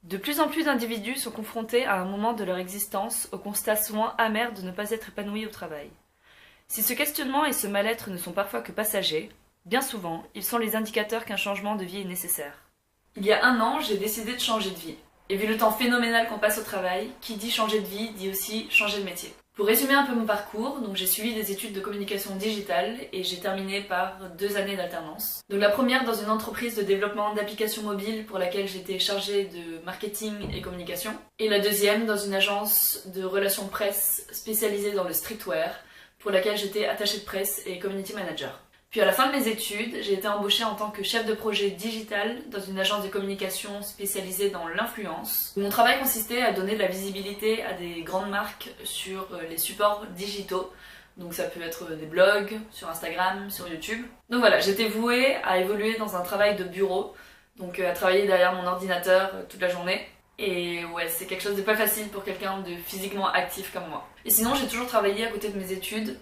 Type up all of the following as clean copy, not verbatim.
De plus en plus d'individus sont confrontés à un moment de leur existence au constat souvent amer de ne pas être épanouis au travail. Si ce questionnement et ce mal-être ne sont parfois que passagers, bien souvent, ils sont les indicateurs qu'un changement de vie est nécessaire. Il y a un an, j'ai décidé de changer de vie. Et vu le temps phénoménal qu'on passe au travail, qui dit changer de vie dit aussi changer de métier. Pour résumer un peu mon parcours, donc j'ai suivi des études de communication digitale et j'ai terminé par 2 années d'alternance. Donc la première dans une entreprise de développement d'applications mobiles pour laquelle j'étais chargée de marketing et communication. Et la deuxième dans une agence de relations presse spécialisée dans le streetwear pour laquelle j'étais attachée de presse et community manager. Puis à la fin de mes études, j'ai été embauchée en tant que chef de projet digital dans une agence de communication spécialisée dans l'influence. Mon travail consistait à donner de la visibilité à des grandes marques sur les supports digitaux. Donc ça peut être des blogs, sur Instagram, sur YouTube. Donc voilà, j'étais vouée à évoluer dans un travail de bureau, donc à travailler derrière mon ordinateur toute la journée. Et ouais, c'est quelque chose de pas facile pour quelqu'un de physiquement actif comme moi. Et sinon, j'ai toujours travaillé à côté de mes études.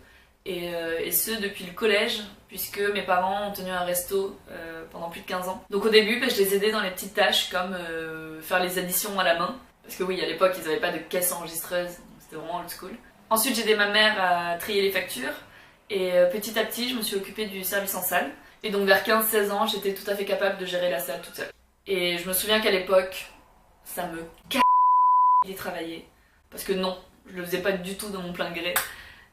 Et ce depuis le collège, puisque mes parents ont tenu un resto pendant plus de 15 ans. Donc au début, je les aidais dans les petites tâches comme faire les additions à la main, parce que oui, à l'époque, ils n'avaient pas de caisse enregistreuse, donc c'était vraiment old school. Ensuite, j'ai aidé ma mère à trier les factures, et petit à petit, je me suis occupée du service en salle. Et donc vers 15-16 ans, j'étais tout à fait capable de gérer la salle toute seule. Et je me souviens qu'à l'époque, ça me d'y travailler, parce que non, je le faisais pas du tout de mon plein gré.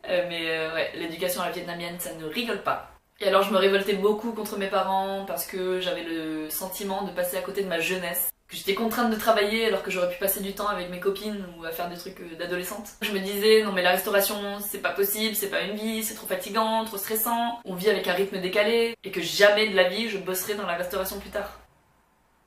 Ouais, l'éducation à la vietnamienne, ça ne rigole pas. Et alors je me révoltais beaucoup contre mes parents parce que j'avais le sentiment de passer à côté de ma jeunesse. Que j'étais contrainte de travailler alors que j'aurais pu passer du temps avec mes copines ou à faire des trucs d'adolescente. Je me disais, non mais la restauration, c'est pas possible, c'est pas une vie, c'est trop fatigant, trop stressant, on vit avec un rythme décalé, et que jamais de la vie je bosserai dans la restauration plus tard.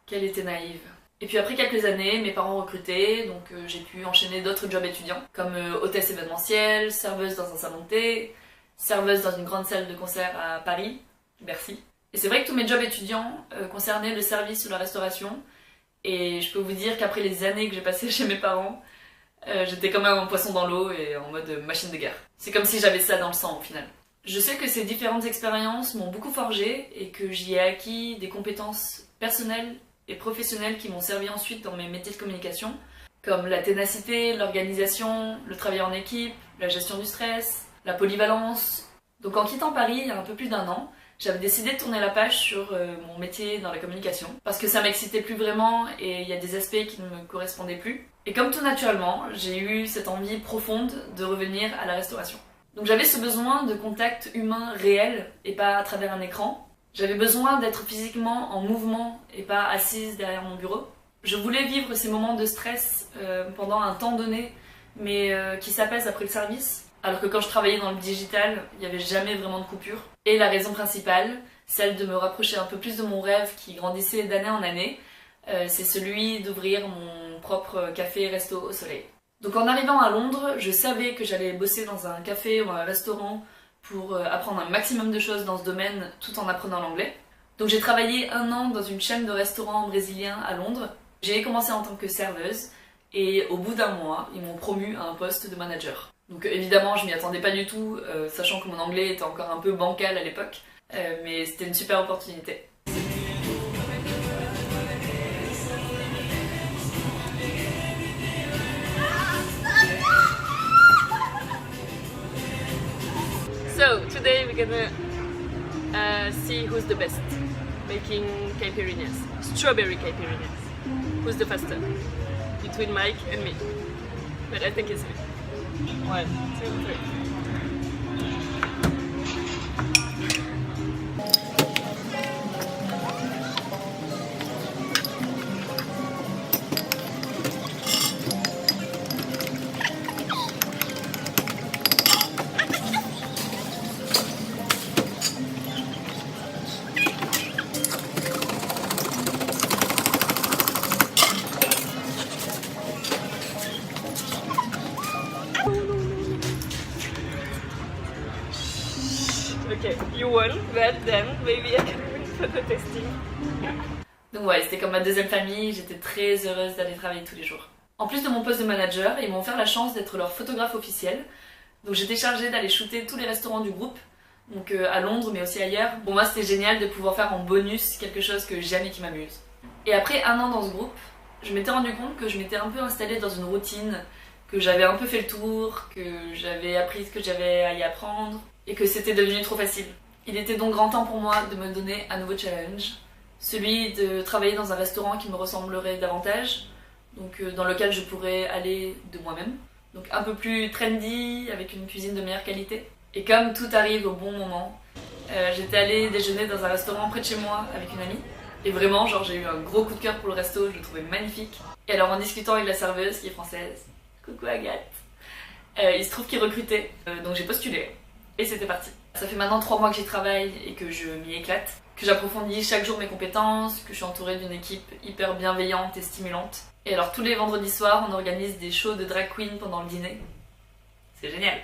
Qu'elle était naïve. Et puis après quelques années, mes parents recrutaient, donc j'ai pu enchaîner d'autres jobs étudiants, comme hôtesse événementielle, serveuse dans un salon de thé, serveuse dans une grande salle de concert à Paris, Bercy. Et c'est vrai que tous mes jobs étudiants concernaient le service ou la restauration, et je peux vous dire qu'après les années que j'ai passées chez mes parents, j'étais quand même un poisson dans l'eau et en mode machine de guerre. C'est comme si j'avais ça dans le sang au final. Je sais que ces différentes expériences m'ont beaucoup forgé et que j'y ai acquis des compétences personnelles et professionnels qui m'ont servi ensuite dans mes métiers de communication, comme la ténacité, l'organisation, le travail en équipe, la gestion du stress, la polyvalence. Donc en quittant Paris il y a un peu plus d'1 an, j'avais décidé de tourner la page sur mon métier dans la communication, parce que ça m'excitait plus vraiment et il y a des aspects qui ne me correspondaient plus. Et comme tout naturellement, j'ai eu cette envie profonde de revenir à la restauration. Donc j'avais ce besoin de contact humain réel et pas à travers un écran. J'avais besoin d'être physiquement en mouvement et pas assise derrière mon bureau. Je voulais vivre ces moments de stress pendant un temps donné, mais qui s'apaisent après le service. Alors que quand je travaillais dans le digital, il n'y avait jamais vraiment de coupure. Et la raison principale, celle de me rapprocher un peu plus de mon rêve qui grandissait d'année en année, c'est celui d'ouvrir mon propre café-resto au soleil. Donc en arrivant à Londres, je savais que j'allais bosser dans un café ou un restaurant pour apprendre un maximum de choses dans ce domaine tout en apprenant l'anglais. Donc j'ai travaillé 1 an dans une chaîne de restaurants brésiliens à Londres. J'ai commencé en tant que serveuse et au bout d'1 mois, ils m'ont promu à un poste de manager. Donc évidemment, je m'y attendais pas du tout, sachant que mon anglais était encore un peu bancal à l'époque, mais c'était une super opportunité. So today we're gonna see who's the best making caipirinhas, strawberry caipirinhas. Who's the faster? Between Mike and me. But I think it's me. 1, 2, 3. Ok, you won, but then maybe I can win for the testing. Donc ouais, c'était comme ma deuxième famille, j'étais très heureuse d'aller travailler tous les jours. En plus de mon poste de manager, ils m'ont offert la chance d'être leur photographe officiel. Donc j'étais chargée d'aller shooter tous les restaurants du groupe, donc à Londres mais aussi ailleurs. Pour moi c'était génial de pouvoir faire en bonus quelque chose que j'aime et qui m'amuse. Et après 1 an dans ce groupe, Je m'étais rendu compte que je m'étais un peu installée dans une routine, que j'avais un peu fait le tour, que j'avais appris ce que j'avais à y apprendre, et que c'était devenu trop facile. Il était donc grand temps pour moi de me donner un nouveau challenge, celui de travailler dans un restaurant qui me ressemblerait davantage, donc dans lequel je pourrais aller de moi-même, donc un peu plus trendy, avec une cuisine de meilleure qualité. Et comme tout arrive au bon moment, j'étais allée déjeuner dans un restaurant près de chez moi avec une amie, et vraiment, genre, j'ai eu un gros coup de cœur pour le resto, je le trouvais magnifique. Et alors, en discutant avec la serveuse, qui est française, coucou Agathe, il se trouve qu'il recrutait, donc j'ai postulé, et c'était parti. Ça fait maintenant 3 mois que j'y travaille et que je m'y éclate, que j'approfondis chaque jour mes compétences, que je suis entourée d'une équipe hyper bienveillante et stimulante. Et alors, tous les vendredis soirs, on organise des shows de drag queen pendant le dîner. C'est génial.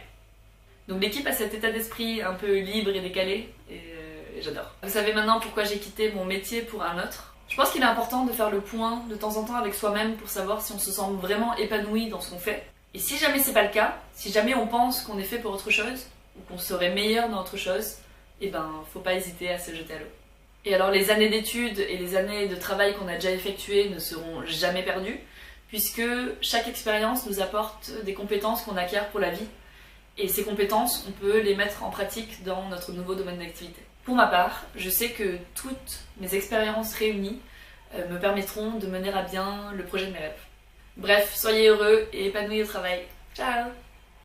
Donc l'équipe a cet état d'esprit un peu libre et décalé, et j'adore. Vous savez maintenant pourquoi j'ai quitté mon métier pour un autre. Je pense qu'il est important de faire le point de temps en temps avec soi-même pour savoir si on se sent vraiment épanoui dans ce qu'on fait. Et si jamais c'est pas le cas, si jamais on pense qu'on est fait pour autre chose, ou qu'on serait meilleur dans autre chose, eh ben faut pas hésiter à se jeter à l'eau. Et alors les années d'études et les années de travail qu'on a déjà effectuées ne seront jamais perdues, puisque chaque expérience nous apporte des compétences qu'on acquiert pour la vie. Et ces compétences, on peut les mettre en pratique dans notre nouveau domaine d'activité. Pour ma part, je sais que toutes mes expériences réunies me permettront de mener à bien le projet de mes rêves. Bref, soyez heureux et épanouis au travail. Ciao!